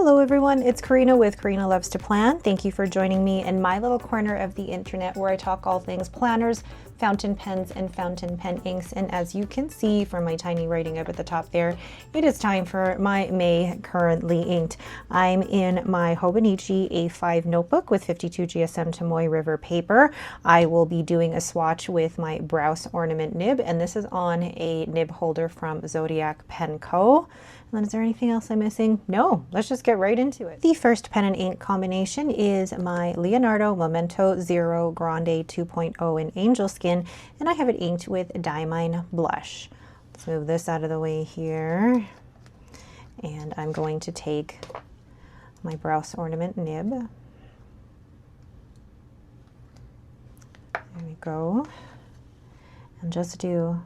Hello everyone, it's Karina with Karina Loves to Plan. Thank you for joining me in my little corner of the internet where I talk all things planners, fountain pens, and fountain pen inks. And as you can see from my tiny writing up at the top there, it is time for my May Currently Inked. I'm in my Hobonichi A5 notebook with 52 GSM Tomoe River paper. I will be doing a swatch with my Browse ornament nib, and this is on a nib holder from Zodiac Penco. And then is there anything else I'm missing? No, let's just get right into it. The first pen and ink combination is my Leonardo Momento Zero Grande 2.0 in Angel Skin, and I have it inked with Diamine Blush. Let's move this out of the way here. And I'm going to take my Browse ornament nib. There we go. And just do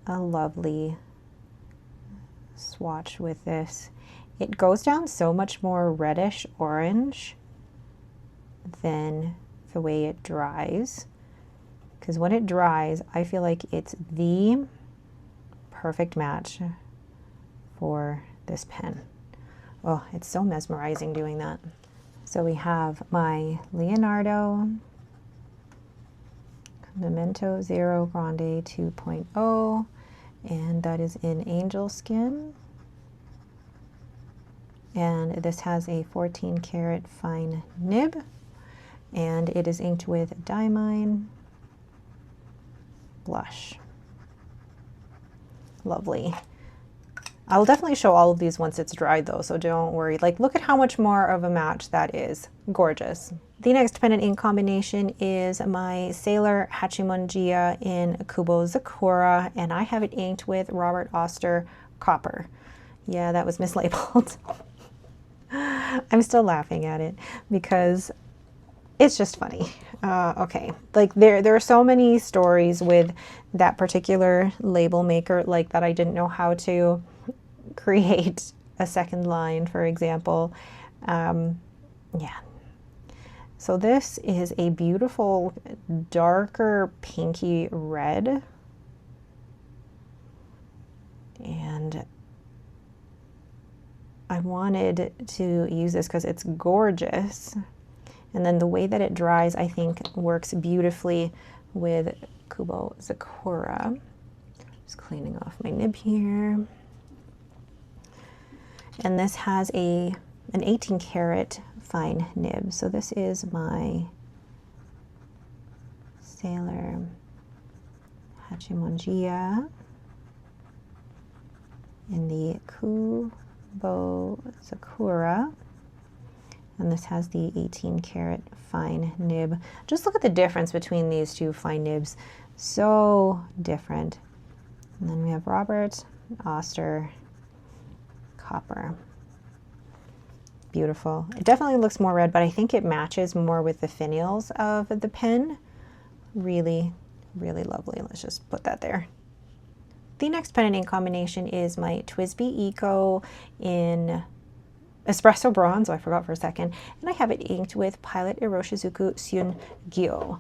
a lovely swatch with this. It goes down so much more reddish orange than the way it dries, because when it dries I feel like it's the perfect match for this pen. Oh, it's so mesmerizing doing that. So we have my Leonardo Momento Zero Grande 2.0, and that is in Angel Skin, and this has a 14 karat fine nib, and it is inked with Diamine Blush. Lovely. I'll definitely show all of these once it's dried though, so don't worry. Like, look at how much more of a match that is. Gorgeous. The next pen and ink combination is my Sailor Hatchimonia in Kubo Sakura, and I have it inked with Robert Oster Copper. Yeah, that was mislabeled. I'm still laughing at it because it's just funny. Okay, like there are so many stories with that particular label maker, like that I didn't know how to create a second line, for example. Yeah. So this is a beautiful darker pinky red, and I wanted to use this because it's gorgeous, and then the way that it dries I think works beautifully with Kubo Sakura. Just cleaning off my nib here. And this has an 18 karat fine nib. So this is my Sailor Hatchimonia in the Kubo Sakura, and this has the 18 karat fine nib. Just look at the difference between these two fine nibs. So different. And then we have Robert Oster Copper. Beautiful. It definitely looks more red, but I think it matches more with the finials of the pen. Really, really lovely. Let's just put that there. The next pen and ink combination is my TWSBI Eco in Espresso Bronze. Oh, I forgot for a second. And I have it inked with Pilot Iroshizuku Syun Gyo.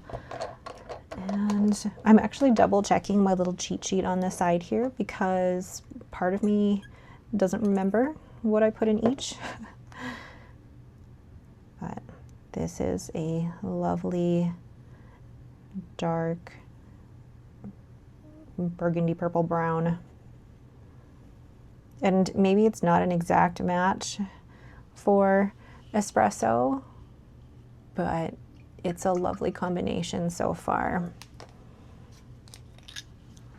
And I'm actually double checking my little cheat sheet on the side here because part of me doesn't remember what I put in each. But this is a lovely dark burgundy purple brown, and maybe it's not an exact match for espresso, but it's a lovely combination so far.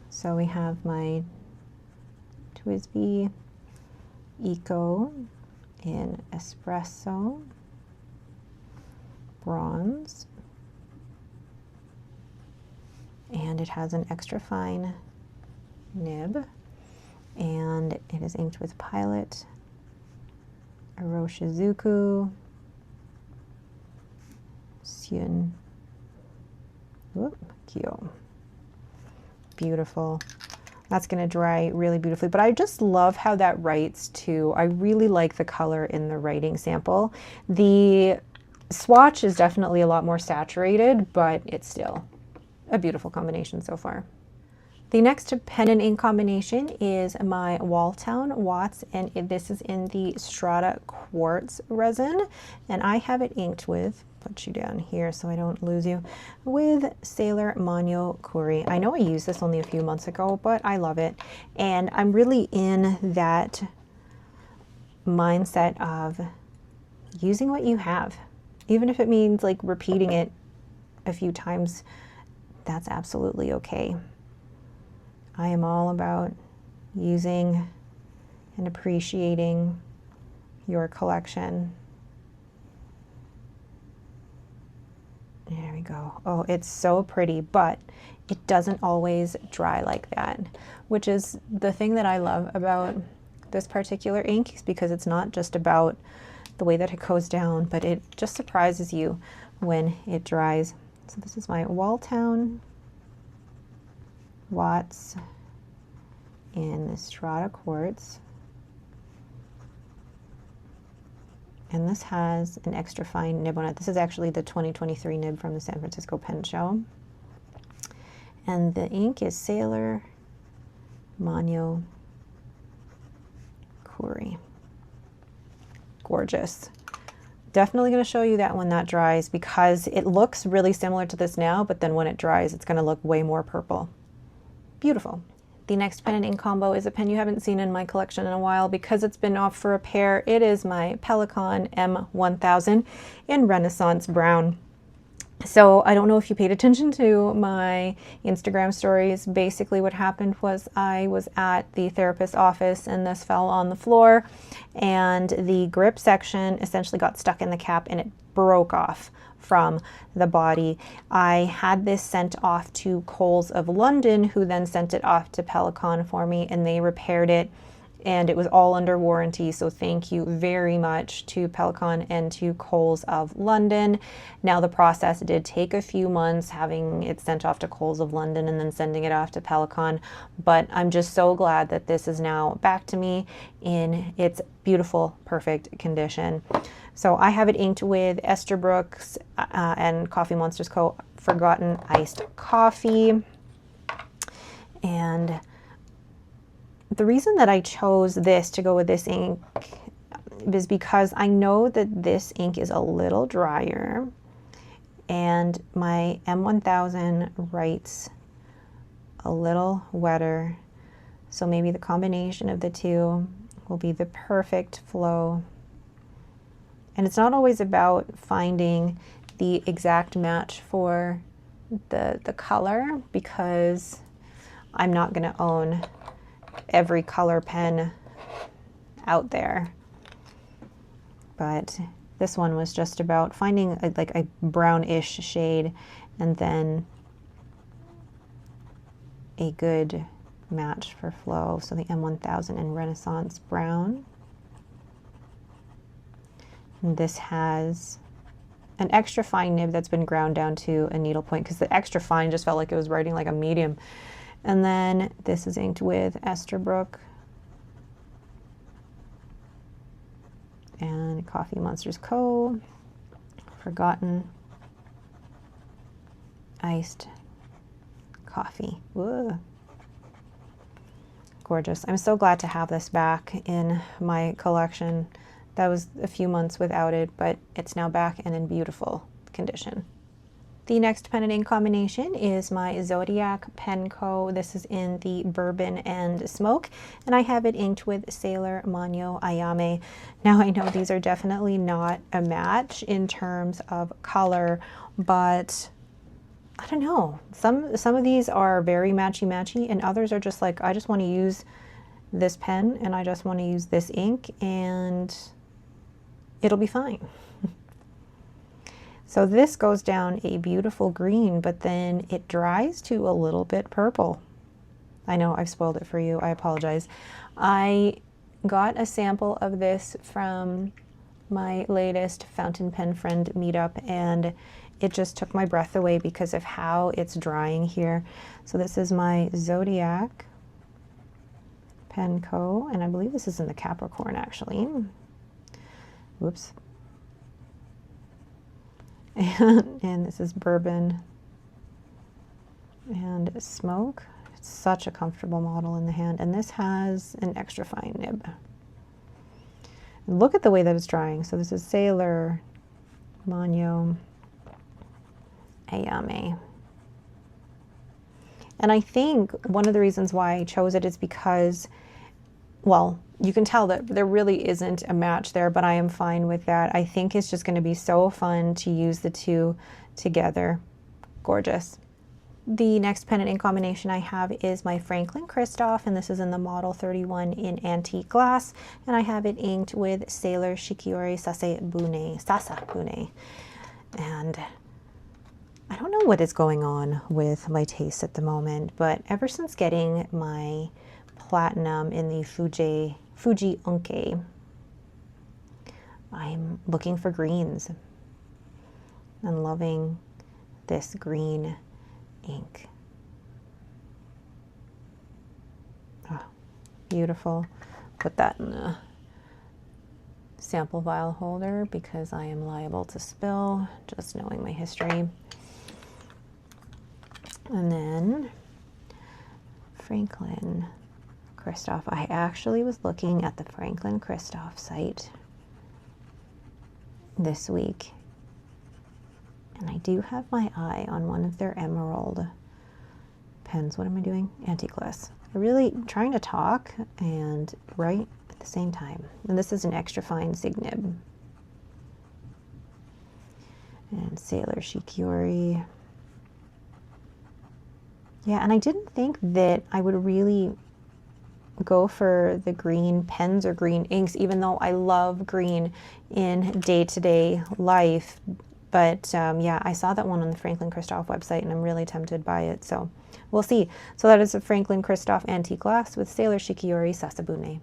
So we have my TWSBI Eco in Espresso Bronze, and it has an extra fine nib, and it is inked with Pilot Iroshizuku Syun Gyo. Beautiful. That's going to dry really beautifully, but I just love how that writes too. I really like the color in the writing sample. The swatch is definitely a lot more saturated, but it's still a beautiful combination so far. The next pen and ink combination is my Walltown Watts, and this is in the Strata Quartz resin, and I have it inked with, put you down here so I don't lose you, with Sailor Manyo Kuri. I know I used this only a few months ago, but I love it, and I'm really in that mindset of using what you have, even if it means like repeating it a few times. That's absolutely okay. I am all about using and appreciating your collection. There we go. Oh, it's so pretty, but it doesn't always dry like that, which is the thing that I love about this particular ink, is because it's not just about the way that it goes down, but it just surprises you when it dries. So this is my Walltown Watts in the Strata Quartz, and this has an extra fine nib on it. This is actually the 2023 nib from the San Francisco Pen Show, and the ink is Sailor Manyo Kuri. Gorgeous. Definitely going to show you that when that dries, because it looks really similar to this now, but then when it dries it's going to look way more purple. Beautiful. The next pen and ink combo is a pen you haven't seen in my collection in a while because it's been off for repair. It is my Pelikan M1000 in Renaissance Brown. So I don't know if you paid attention to my Instagram stories. Basically what happened was I was at the therapist's office and this fell on the floor, and the grip section essentially got stuck in the cap and it broke off from the body. I had this sent off to Coles of London, who then sent it off to Pelikan for me, and they repaired it, and it was all under warranty. So thank you very much to Pelikan and to Coles of London. Now the process did take a few months, having it sent off to Coles of London and then sending it off to Pelikan, but I'm just so glad that this is now back to me in its beautiful, perfect condition. So I have it inked with Esterbrook's and Coffee Monsters Co. Forgotten Iced Coffee. And the reason that I chose this to go with this ink is because I know that this ink is a little drier, and my M1000 writes a little wetter. So maybe the combination of the two will be the perfect flow. And it's not always about finding the exact match for the color, because I'm not going to own every color pen out there. But this one was just about finding like a brownish shade and then a good match for flow. So the M1000 in Renaissance Brown. And this has an extra fine nib that's been ground down to a needle point, because the extra fine just felt like it was writing like a medium. And then this is inked with Esterbrook and Coffee Monsters Co. Forgotten Iced Coffee. Whoa. Gorgeous. I'm so glad to have this back in my collection. That was a few months without it, but it's now back and in beautiful condition. The next pen and ink combination is my Zodiac Penco. This is in the Bourbon and Smoke, and I have it inked with Sailor Manyo Ayame. Now I know these are definitely not a match in terms of color, but I don't know. Some of these are very matchy-matchy, and others are just like, I just want to use this pen and I just want to use this ink and it'll be fine. So this goes down a beautiful green, but then it dries to a little bit purple. I know I've spoiled it for you. I apologize. I got a sample of this from my latest fountain pen friend meetup, and it just took my breath away because of how it's drying here. So this is my Zodiac Penco, and I believe this is in the Capricorn actually. Whoops. And this is Bourbon and Smoke. such a comfortable model in the hand. And this has an extra fine nib. And look at the way that it's drying. So this is Sailor Manyo Ayame. And I think one of the reasons why I chose it is because, well, you can tell that there really isn't a match there, but I am fine with that. I think it's just going to be so fun to use the two together. Gorgeous. The next pen and ink combination I have is my Franklin-Christoph, and this is in the model 31 in antique glass, and I have it inked with Sailor Shikiori Sasabune. And I don't know what is going on with my taste at the moment, but ever since getting my platinum in the Fuji Unke, I'm looking for greens and loving this green ink. Oh, beautiful. Put that in the sample vial holder because I am liable to spill, just knowing my history. And then Franklin-Christoph. I actually was looking at the Franklin-Christoph site this week, and I do have my eye on one of their emerald pens. What am I doing? Antique glass. I'm really trying to talk and write at the same time. And this is an extra fine sig nib. And Sailor Shikiori. Yeah, and I didn't think that I would really go for the green pens or green inks, even though I love green in day-to-day life. But yeah, I saw that one on the Franklin-Christoph website and I'm really tempted by it, so we'll see. So that is a Franklin-Christoph antique glass with Sailor Shikiori Sasabune.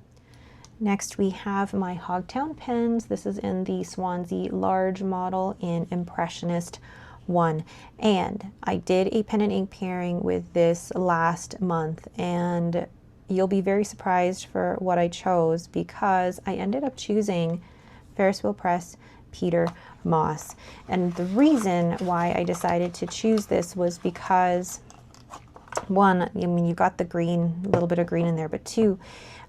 Next we have my Hogtown Pens. This is in the Swansea large model in Impressionist 1. And I did a pen and ink pairing with this last month, and you'll be very surprised for what I chose because I ended up choosing Ferris Wheel Press Peter Moss. And the reason why I decided to choose this was because, one, I mean, you got the green, a little bit of green in there, but two,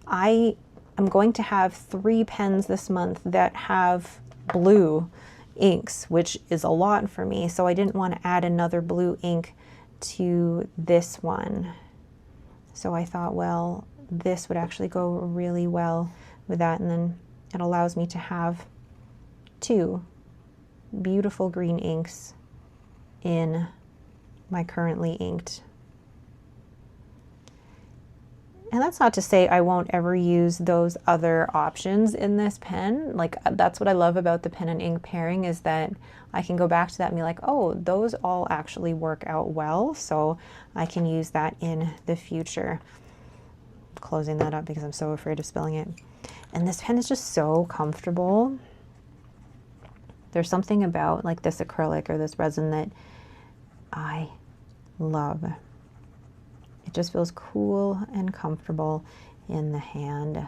I am going to have 3 pens this month that have blue inks, which is a lot for me. So I didn't want to add another blue ink to this one. So I thought, well, this would actually go really well with that. And then it allows me to have 2 beautiful green inks in my currently inked. And that's not to say I won't ever use those other options in this pen. Like, that's what I love about the pen and ink pairing, is that I can go back to that and be like, oh, those all actually work out well, so I can use that in the future. Closing that up because I'm so afraid of spilling it. And this pen is just so comfortable. There's something about like this acrylic or this resin that I love. It just feels cool and comfortable in the hand.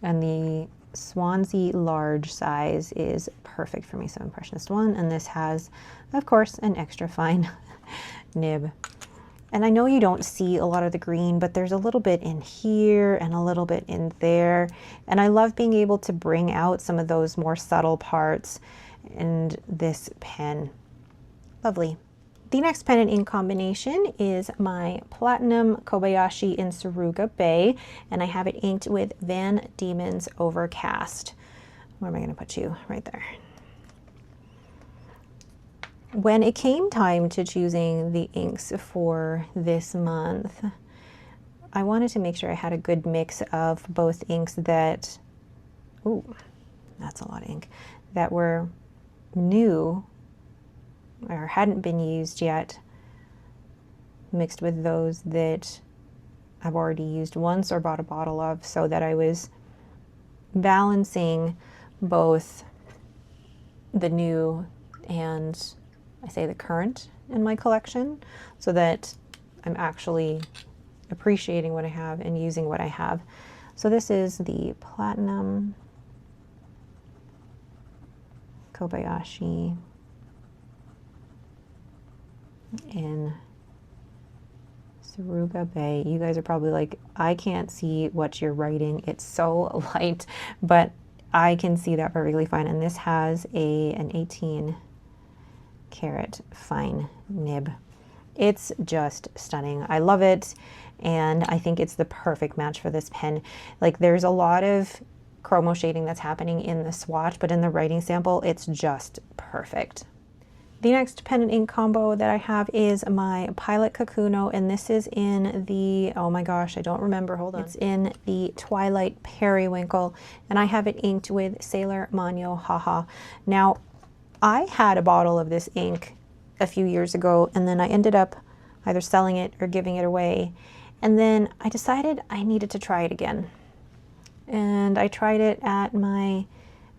And the Swansea large size is perfect for me, so Impressionist 1. And this has, of course, an extra fine nib. And I know you don't see a lot of the green, but there's a little bit in here and a little bit in there. And I love being able to bring out some of those more subtle parts in this pen. Lovely. The next pen and ink combination is my Platinum Kobayashi in Suruga Bay, and I have it inked with Van Diemen's Overcast. Where am I going to put you? Right there. When it came time to choosing the inks for this month, I wanted to make sure I had a good mix of both inks that, ooh, that's a lot of ink, that were new or hadn't been used yet, mixed with those that I've already used once or bought a bottle of, so that I was balancing both the new and, I say, the current in my collection, so that I'm actually appreciating what I have and using what I have. So this is the Platinum Kobayashi in Saruga Bay. You guys are probably like, I can't see what you're writing. It's so light, but I can see that perfectly fine. And this has an 18 karat fine nib. It's just stunning. I love it. And I think it's the perfect match for this pen. Like, there's a lot of chromo shading that's happening in the swatch, but in the writing sample, it's just perfect. The next pen and ink combo that I have is my Pilot Kakuno, and this is in the, oh my gosh, I don't remember, hold on. It's in the Twilight Periwinkle, and I have it inked with Sailor Manyo Haha. Now, I had a bottle of this ink a few years ago, and then I ended up either selling it or giving it away. And then I decided I needed to try it again. And I tried it at my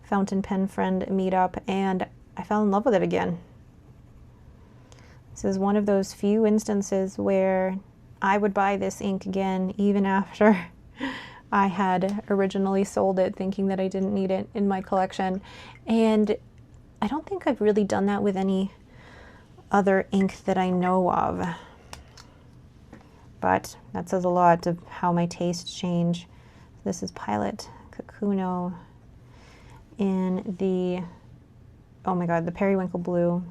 fountain pen friend meetup, and I fell in love with it again. This is one of those few instances where I would buy this ink again even after I had originally sold it, thinking that I didn't need it in my collection. And I don't think I've really done that with any other ink that I know of. But that says a lot of how my tastes change. This is Pilot Kakuno in the, oh my god, the Periwinkle Blue.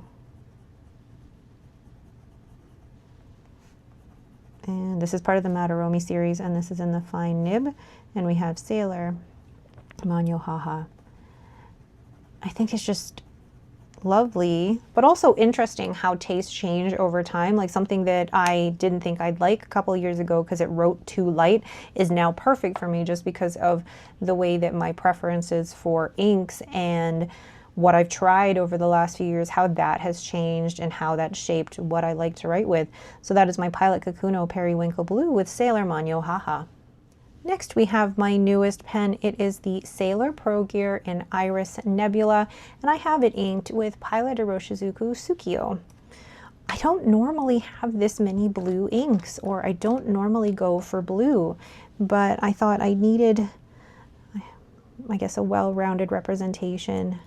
And this is part of the Madarome series, and this is in the fine nib. And we have Sailor Manyo Haha. I think it's just lovely, but also interesting how tastes change over time. Like, something that I didn't think I'd like a couple years ago because it wrote too light is now perfect for me, just because of the way that my preferences for inks and what I've tried over the last few years, how that has changed and how that shaped what I like to write with. So that is my Pilot Kakuno Periwinkle Blue with Sailor Manyo Haha. Next, we have my newest pen. It is the Sailor Progear in Iris Nebula, and I have it inked with Pilot Iroshizuku Tsukio. I don't normally have this many blue inks, or I don't normally go for blue, but I thought I needed, I guess, a well-rounded representation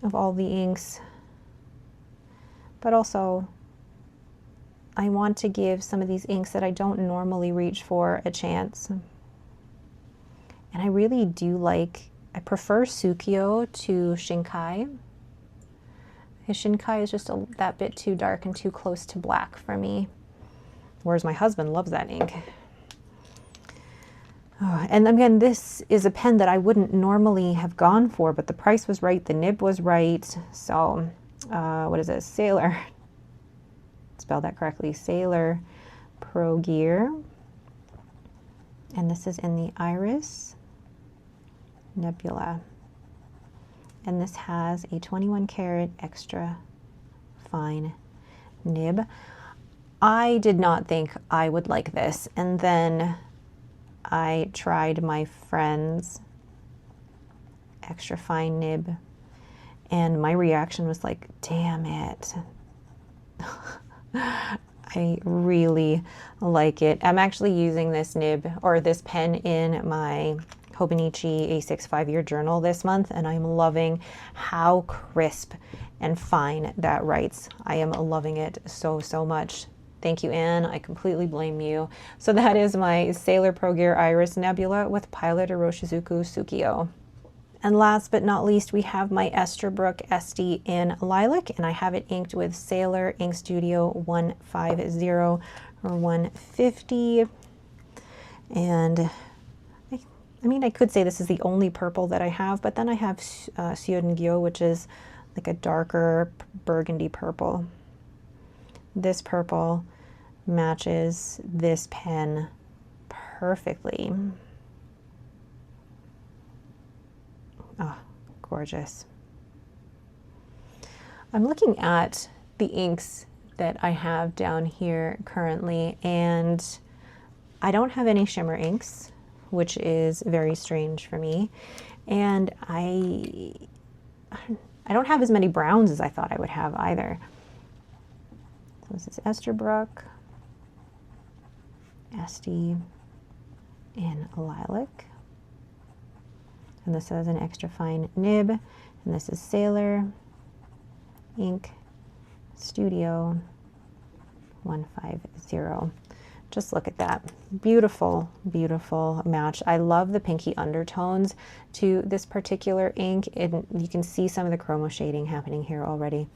of all the inks. But also, I want to give some of these inks that I don't normally reach for a chance. And I really do like, I prefer Tsukio to Shinkai. His Shinkai is just that bit too dark and too close to black for me. Whereas my husband loves that ink. Oh, and again, this is a pen that I wouldn't normally have gone for, but the price was right, the nib was right. So, what is this? Sailor, spell that correctly, Sailor Progear. And this is in the Iris Nebula. And this has a 21 karat extra fine nib. I did not think I would like this, and then I tried my friend's extra fine nib, and my reaction was like, damn it. I really like it. I'm actually using this nib, or this pen, in my Hobonichi A6 5-year journal this month, and I'm loving how crisp and fine that writes. I am loving it so, so much. Thank you, Anne. I completely blame you. So that is my Sailor Progear Iris Nebula with Pilot Iroshizuku Tsukio. And last but not least, we have my Esterbrook Estie in Lilac, and I have it inked with Sailor Ink Studio 150 or 150. And I mean, I could say this is the only purple that I have, but then I have Syeodengyo, which is like a darker burgundy purple. This purple matches this pen perfectly. Oh, gorgeous. I'm looking at the inks that I have down here currently, and I don't have any shimmer inks, which is very strange for me. And I don't have as many browns as I thought I would have either. So this is Esterbrook Estie in Lilac. And this has an extra fine nib. And this is Sailor Ink Studio 150. Just look at that. Beautiful, beautiful match. I love the pinky undertones to this particular ink. And you can see some of the chromo shading happening here already.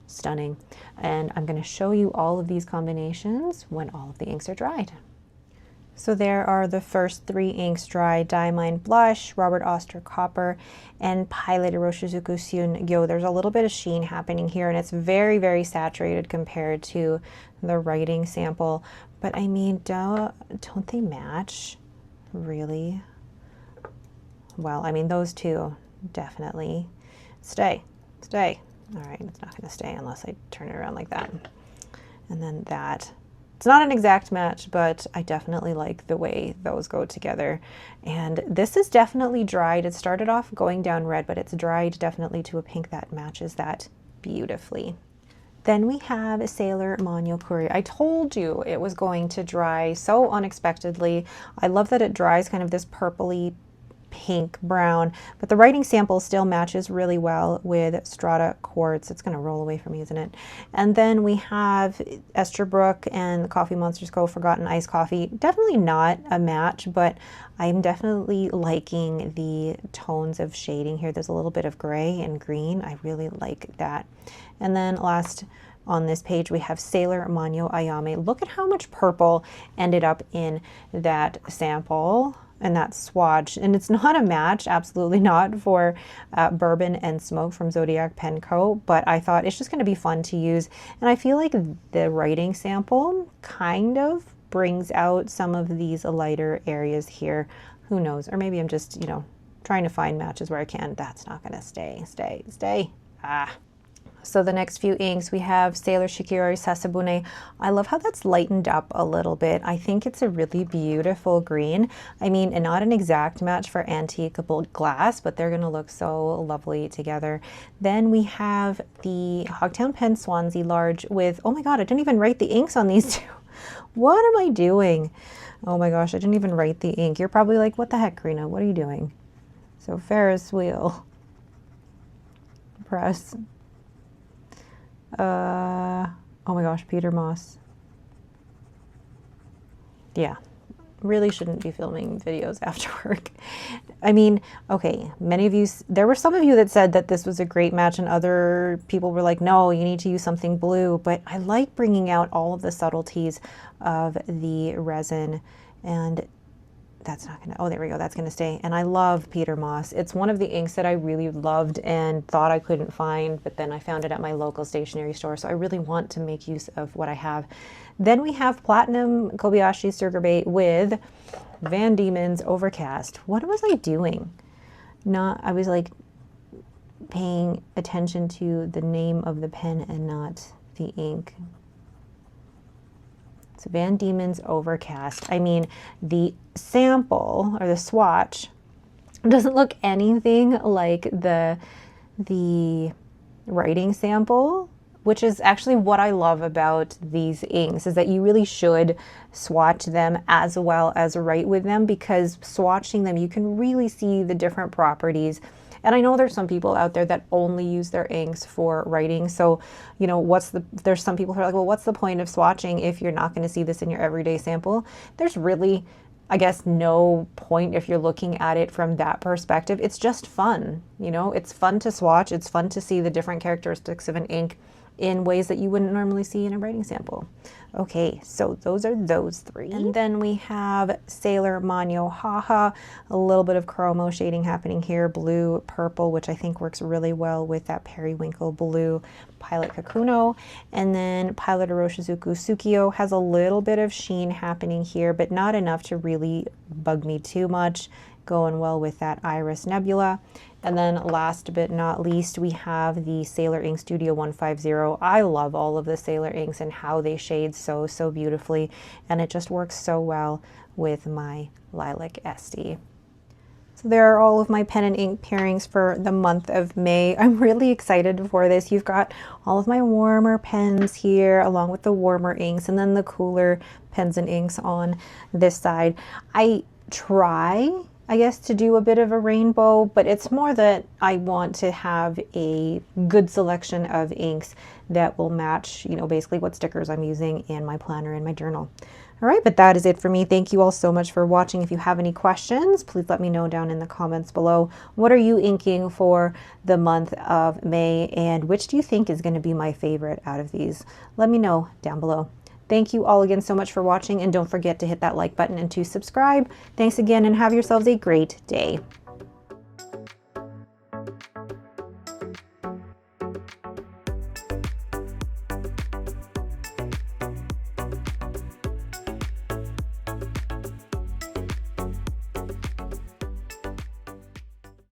Stunning. And I'm going to show you all of these combinations when all of the inks are dried. So there are the first 3 inks dried: Diamine Blush, Robert Oster Copper, and Pilot Iroshizuku Shun Gyo. There's a little bit of sheen happening here, and it's very, very saturated compared to the writing sample. But I mean, don't they match really well? I mean, those two definitely stay. All right, it's not going to stay unless I turn it around like that. And then that. It's not an exact match, but I definitely like the way those go together. And this is definitely dried. It started off going down red, but it's dried definitely to a pink that matches that beautifully. Then we have Sailor Manyo Courier. I told you it was going to dry so unexpectedly. I love that it dries kind of this purpley pink brown, but the writing sample still matches really well with Strata Quartz. It's going to roll away from me, isn't it? And then we have Esterbrook and Coffee Monsters Co. Forgotten Iced Coffee. Definitely not a match, but I'm definitely liking the tones of shading here. There's a little bit of gray and green. I really like that. And then last on this page, we have Sailor Manyo Ayame. Look at how much purple ended up in that sample and that swatch. And it's not a match, absolutely not, for Bourbon and Smoke from Zodiac Penco, but I thought it's just going to be fun to use. And I feel like the writing sample kind of brings out some of these lighter areas here. Who knows? Or maybe I'm just, you know, trying to find matches where I can. That's not going to stay. So the next few inks, we have Sailor Shikirari Sasabune. I love how that's lightened up a little bit. I think it's a really beautiful green. I mean, and not an exact match for antique glass, but they're gonna look so lovely together. Then we have the Hogtown Pens Swansea Large with, oh my God, I didn't even write the inks on these two. What am I doing? Oh my gosh, I didn't even write the ink. You're probably like, what the heck, Karina? What are you doing? So Ferris wheel. Press. Oh my gosh, Peter Moss. Yeah, really shouldn't be filming videos after work. I mean, okay, many of you, there were some of you that said that this was a great match, and other people were like, no, you need to use something blue. But I like bringing out all of the subtleties of the resin, and that's not gonna, oh, there we go, that's gonna stay. And I love Peter Moss. It's one of the inks that I really loved and thought I couldn't find, but then I found it at my local stationery store, so I really want to make use of what I have. Then we have Platinum Kobayashi Sugar Bait with Van Diemen's Overcast. What was I doing? I was like paying attention to the name of the pen and not the ink. Van Diemen's Overcast. I mean, the sample or the swatch doesn't look anything like the writing sample, which is actually what I love about these inks, is that you really should swatch them as well as write with them, because swatching them, you can really see the different properties. And I know there's some people out there that only use their inks for writing. So, you know, there's some people who are like, well, what's the point of swatching if you're not going to see this in your everyday sample? There's really, I guess, no point if you're looking at it from that perspective. It's just fun. You know, it's fun to swatch. It's fun to see the different characteristics of an ink in ways that you wouldn't normally see in a writing sample. Okay, so those are those 3. And then we have Sailor Manyo Haha, a little bit of chromo shading happening here, blue, purple, which I think works really well with that periwinkle blue Pilot Kakuno. And then Pilot Iroshizuku Tsukio has a little bit of sheen happening here, but not enough to really bug me too much. Going well with that Iris Nebula. And then last but not least, we have the Sailor Ink Studio 150. I love all of the Sailor inks and how they shade so beautifully, and it just works so well with my Lilac Estie. So there are all of my pen and ink pairings for the month of May. I'm really excited for this. You've got all of my warmer pens here, along with the warmer inks, and then the cooler pens and inks on this side. I try I guess, to do a bit of a rainbow, but it's more that I want to have a good selection of inks that will match, you know, basically what stickers I'm using in my planner and my journal. All right, but that is it for me. Thank you all so much for watching. If you have any questions, please let me know down in the comments below. What are you inking for the month of May, and which do you think is going to be my favorite out of these? Let me know down below. Thank you all again so much for watching, and don't forget to hit that like button and to subscribe. Thanks again, and have yourselves a great day.